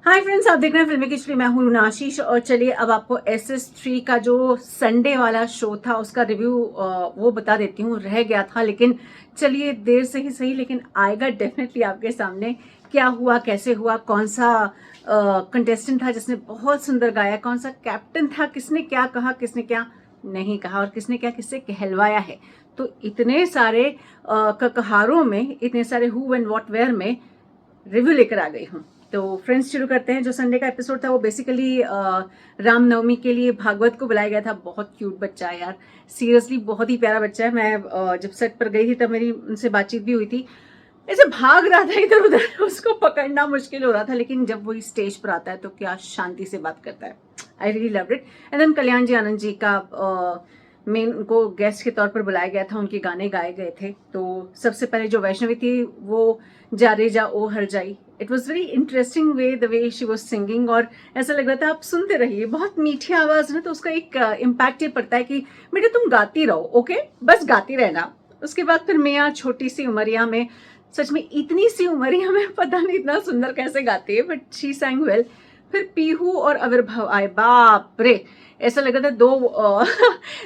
Hi friends, आप देख रहे हैं फिल्मी खिचड़ी। मैं हूं आशीष और चलिए अब आपको SS3 का जो संडे वाला शो था उसका रिव्यू वो बता देती हूँ। रह गया था लेकिन चलिए देर से ही सही, लेकिन आएगा डेफिनेटली आपके सामने। क्या हुआ, कैसे हुआ, कौन सा कंटेस्टेंट था जिसने बहुत सुंदर गाया, कौन सा कैप्टन था, किसने क्या कहा, किसने क्या नहीं कहा और किसने क्या किससे कहलवाया है। तो इतने सारे ककहारों में, इतने सारे हु एंड व्हाट वेयर में रिव्यू लेकर आ गई हूँ। तो फ्रेंड्स शुरू करते हैं। जो संडे का एपिसोड था वो बेसिकली रामनवमी के लिए भागवत को बुलाया गया था। बहुत क्यूट बच्चा है यार, सीरियसली बहुत ही प्यारा बच्चा है। मैं जब सेट पर गई थी तब मेरी उनसे बातचीत भी हुई थी। ऐसे भाग रहा था इधर उधर, उसको पकड़ना मुश्किल हो रहा था, लेकिन जब वही स्टेज पर आता है तो क्या शांति से बात करता है। I really love it. And then Kalyan ji Anand ji का मेन उनको गेस्ट के तौर पर बुलाया गया था, उनके गाने गाए गए थे। तो सबसे पहले जो वैष्णवी थी वो जा रे जा ओ हर जाई। It was very interesting way the way she was singing, और ऐसा लग रहा था आप सुनते रहिए। बहुत मीठी आवाज ना, तो उसका एक इम्पैक्ट ये पड़ता है कि बेटा तुम गाती रहो, ओके, बस गाती रहना। उसके बाद फिर मियाँ छोटी सी उमरिया में, सच में इतनी सी उमरिया में पता नहीं इतना सुंदर कैसे गाती है, बट शी सैंग वेल। फिर पीहू और आविर्भाव आए, बाप रे, ऐसा लग रहा था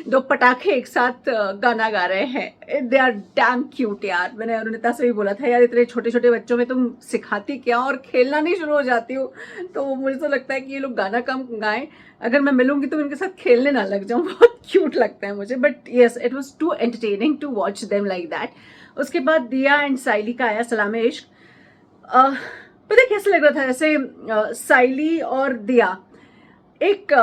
दो पटाखे एक साथ गाना गा रहे हैं। दे आर डैम क्यूट यार। मैंने अरुणिता से भी बोला था यार, इतने छोटे छोटे बच्चों में तुम सिखाती क्या और खेलना नहीं शुरू हो जाती हो। तो मुझे तो लगता है कि ये लोग गाना कम गाएं, अगर मैं मिलूंगी तो इनके साथ खेलने ना लग जाऊं। बहुत क्यूट लगता है मुझे, but yes it was too entertaining to watch them like that. उसके बाद दिया एंड साइली का आया सलामे इश्क। पता कैसे लग रहा था, जैसे साइली और दिया एक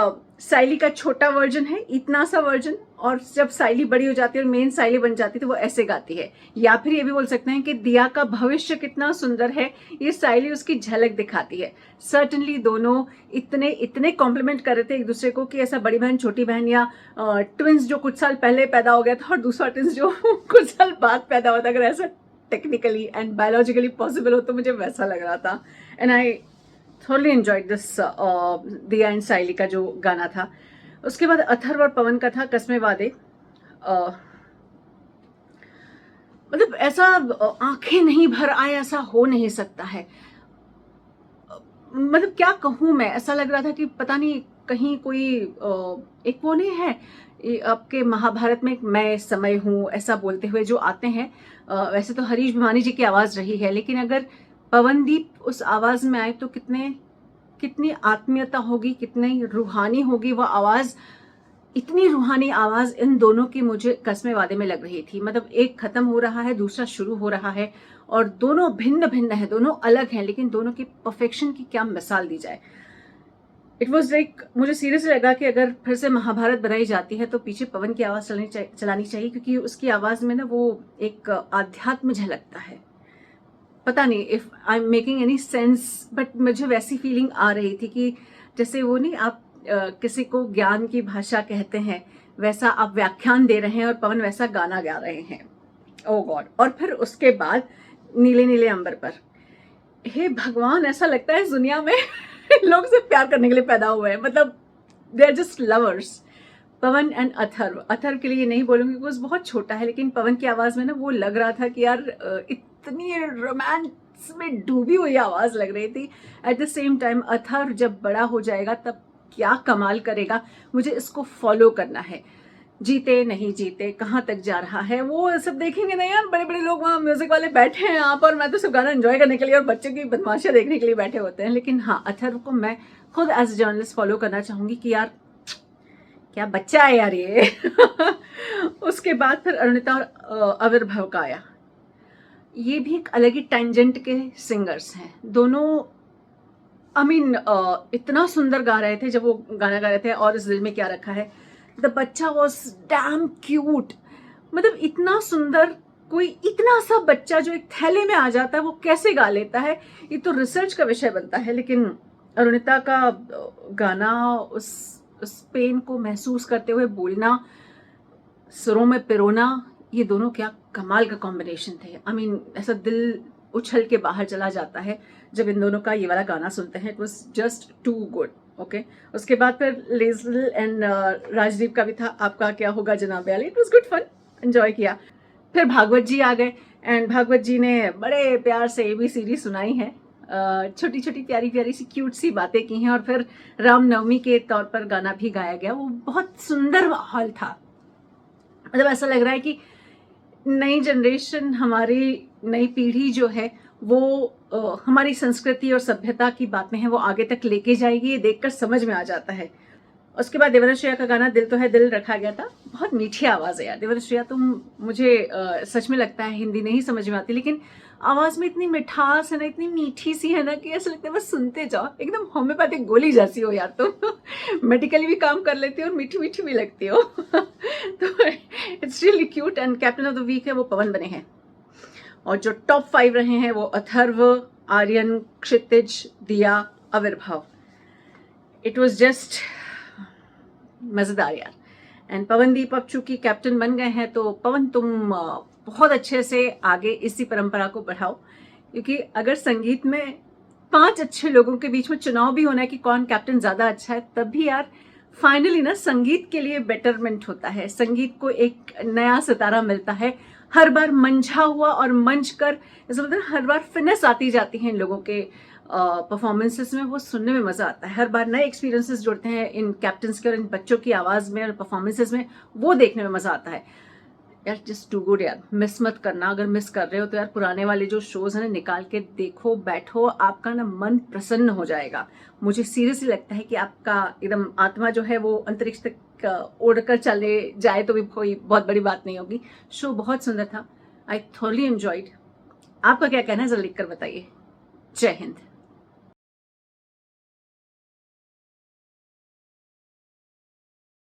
साइली का छोटा वर्जन है, इतना सा वर्जन, और जब साइली बड़ी हो जाती है और मेन साइली बन जाती है तो वो ऐसे गाती है। या फिर ये भी बोल सकते हैं कि दिया का भविष्य कितना सुंदर है, ये साइली उसकी झलक दिखाती है। सर्टनली दोनों इतने इतने कॉम्प्लीमेंट कर रहे थे एक दूसरे को कि ऐसा बड़ी बहन छोटी बहन या ट्विंस जो कुछ साल पहले पैदा हो गया था और दूसरा ट्विंस जो कुछ साल बाद पैदा हुआ था, अगर ऐसा टेक्निकली एंड बायोलॉजिकली पॉसिबल हो तो मुझे वैसा लग रहा था। And I thoroughly enjoyed this दिया एंड साइली का जो गाना था। उसके बाद अथर्व और पवन का था कस्मे वादे। मतलब ऐसा आंखें नहीं भर आए, ऐसा हो नहीं सकता है। मतलब क्या कहूँ मैं, ऐसा लग रहा था कि पता नहीं कहीं कोई एक वो नहीं है आपके महाभारत में मैं समय हूँ ऐसा बोलते हुए जो आते हैं। वैसे तो हरीश भिवानी जी की आवाज रही है, लेकिन अगर पवनदीप उस आवाज में आए तो कितनी आत्मीयता होगी, कितनी रूहानी होगी वो आवाज। इतनी रूहानी आवाज इन दोनों की मुझे कस्मे वादे में लग रही थी। मतलब एक खत्म हो रहा है, दूसरा शुरू हो रहा है, और दोनों भिन्न भिन्न है, दोनों अलग हैं, लेकिन दोनों की परफेक्शन की क्या मिसाल दी जाए। इट वॉज लाइक, मुझे सीरियसली लगा कि अगर फिर से महाभारत बनाई जाती है तो पीछे पवन की आवाज चलानी चाहिए, क्योंकि उसकी आवाज में ना वो एक आध्यात्म झलकता है। पता नहीं if I am making any sense, but मुझे वैसी फीलिंग आ रही थी कि जैसे वो नहीं, आप किसी को ज्ञान की भाषा कहते हैं, वैसा आप व्याख्यान दे रहे हैं और पवन वैसा गाना गा रहे हैं। ओ गॉड। और फिर उसके बाद नीले नीले अंबर पर, हे भगवान, ऐसा लगता है इस दुनिया में लोग सिर्फ प्यार करने के लिए पैदा हुए हैं। मतलब they are just lovers. Pawan and Atharva के लिए नहीं बोलूंगी बिकॉज बहुत छोटा है, लेकिन पवन की आवाज में ना वो लग रहा था कि यार इतनी रोमांस में डूबी हुई आवाज लग रही थी। At the same time Atharva जब बड़ा हो जाएगा तब क्या कमाल करेगा, मुझे इसको फॉलो करना है। जीते नहीं जीते, कहाँ तक जा रहा है, वो सब देखेंगे ना यार। बड़े बड़े लोग वहाँ म्यूजिक वाले बैठे हैं यहाँ पर, मैं तो सब गाना एंजॉय करने के लिए और बच्चे की बदमाशियां देखने के लिए बैठे होते हैं। लेकिन हाँ, अथर्व को मैं खुद एज ए जर्नलिस्ट फॉलो करना चाहूंगी कि यार क्या बच्चा है यार ये। उसके बाद फिर अरुणिता और आविर्भाव का आया। ये भी एक अलग ही टेंजेंट के सिंगर्स हैं दोनों। आई मीन इतना सुंदर गा रहे थे जब वो गाना गा रहे थे, और इस दिल में क्या रखा है। द बच्चा वॉज डैम क्यूट। मतलब इतना सुंदर, कोई इतना सा बच्चा जो एक थैले में आ जाता है वो कैसे गा लेता है, ये तो रिसर्च का विषय बनता है। लेकिन अरुणिता का गाना, उस पेन को महसूस करते हुए बोलना, सुरों में पिरोना, ये दोनों क्या कमाल का कॉम्बिनेशन थे। आई मीन ऐसा दिल उछल के बाहर चला जाता है जब इन दोनों का ये वाला गाना सुनते हैं। It was just too good. Okay, उसके बाद फिर लेजल एंड राजदीप का भी था, आपका क्या होगा जनाब Ali. It was good fun, enjoy किया। फिर भागवत जी आ गए, एंड भागवत जी ने बड़े प्यार से ABCD सुनाई है। छोटी छोटी प्यारी प्यारी सी क्यूट सी बातें की हैं और फिर रामनवमी के तौर पर गाना भी गाया गया। वो बहुत सुंदर माहौल था। मतलब ऐसा लग रहा है कि नई जनरेशन, हमारी नई पीढ़ी जो है वो हमारी संस्कृति और सभ्यता की बातें हैं वो आगे तक लेके जाएगी, ये देखकर समझ में आ जाता है। उसके बाद देवानंद श्रेया का गाना दिल तो है दिल रखा गया था। बहुत मीठी आवाज़ है यार देवानंद श्रेया। मुझे सच में लगता है हिंदी नहीं समझ में आती, लेकिन आवाज़ में इतनी मिठास है ना, इतनी मीठी सी है ना कि ऐसा लगता है बस सुनते जाओ। एकदम होम्योपैथिक गोली जैसी हो यार तुम। मेडिकली भी काम कर लेती हो और मीठी मीठी भी लगती हो। तो it's really cute. And captain of the week है वो पवन बने हैं। और जो टॉप 5 रहे हैं वो अथर्व, आर्यन, क्षितिज, दिया, आविर्भाव। इट वॉज जस्ट मजेदार यार। एंड पवनदीप अब चूंकि कैप्टन बन गए हैं तो पवन तुम बहुत अच्छे से आगे इसी परंपरा को बढ़ाओ, क्योंकि अगर संगीत में 5 अच्छे लोगों के बीच में चुनाव भी होना है कि कौन कैप्टन ज्यादा अच्छा है, तब भी यार फाइनली ना संगीत के लिए बेटरमेंट होता है, संगीत को एक नया सितारा मिलता है। हर बार मंझा हुआ और मंच कर ऐसा मतलब हर बार फिनेस आती जाती है इन लोगों के परफॉर्मेंसेस में, वो सुनने में मजा आता है। हर बार नए एक्सपीरियंसेस जुड़ते हैं इन कैप्टन्स के और इन बच्चों की आवाज में और परफॉर्मेंसेस में, वो देखने में मजा आता है यार। जस्ट टू गुड यार, मिस मत करना। अगर मिस कर रहे हो तो यार पुराने वाले जो शोज हैं ना निकाल के देखो, बैठो, आपका ना मन प्रसन्न हो जाएगा। मुझे सीरियसली लगता है कि आपका एकदम आत्मा जो है वो अंतरिक्ष तक उड़ कर चले जाए तो भी कोई बहुत बड़ी बात नहीं होगी। शो बहुत सुंदर था। I thoroughly enjoyed. आपका क्या कहना है जरा लिख कर बताइए। जय हिंद।